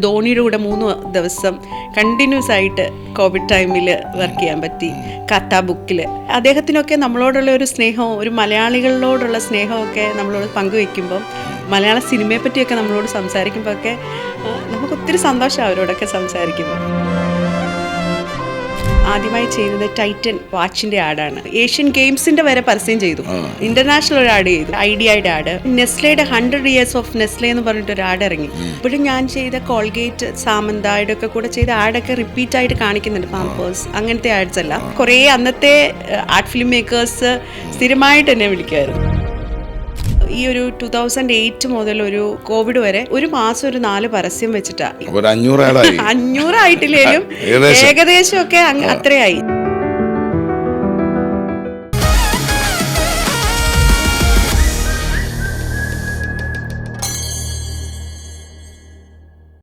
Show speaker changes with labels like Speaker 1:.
Speaker 1: ധോണിയുടെ കൂടെ 3 ദിവസം കണ്ടിന്യൂസ് ആയിട്ട് കോവിഡ് ടൈമിൽ വർക്ക് ചെയ്യാൻ പറ്റി. കഥ ബുക്കിൽ അദ്ദേഹത്തിനൊക്കെ നമ്മളോടുള്ള ഒരു സ്നേഹവും ഒരു മലയാളികളോടുള്ള സ്നേഹമൊക്കെ നമ്മളോട് പങ്കുവെക്കുമ്പം മലയാള സിനിമയെ പറ്റിയൊക്കെ നമ്മളോട് സംസാരിക്കുമ്പോൾ ഒക്കെ നമുക്ക് ഒത്തിരി സന്തോഷമാണ് അവരോടൊക്കെ സംസാരിക്കുമ്പോൾ. ആദ്യമായി ചെയ്യുന്നത് ടൈറ്റൻ വാച്ചിന്റെ ആഡാണ്. ഏഷ്യൻ ഗെയിംസിന്റെ വരെ പരസ്യം ചെയ്തു. ഇന്റർനാഷണൽ ഒരു ആഡ് ചെയ്തു, ഐഡിയയുടെ ആഡ്. നെസ്ലയുടെ 100 years of നെസ്ലെ എന്ന് പറഞ്ഞിട്ട് ഒരു ആഡ് ഇറങ്ങി. ഇപ്പോഴും ഞാൻ ചെയ്ത കോൾഗേറ്റ്, സാമന്തയുടെ ഒക്കെ കൂടെ ചെയ്ത ആഡൊക്കെ റിപ്പീറ്റ് ആയിട്ട് കാണിക്കുന്നുണ്ട്. പാമ്പേഴ്സ് അങ്ങനത്തെ ആഡ്സ് അല്ല. കുറേ അന്നത്തെ ആർട്ട് ഫിലിം മേക്കേഴ്സ് സ്ഥിരമായിട്ട് എന്നെ വിളിക്കുമായിരുന്നു. ഈ ഒരു 2008 മുതൽ ഒരു കോവിഡ് വരെ ഒരു മാസം ഒരു 4 പരസ്യം വെച്ചിട്ടാ.
Speaker 2: 500
Speaker 1: ആയിട്ടില്ലേലും ഏകദേശം ഒക്കെ അത്രയായി.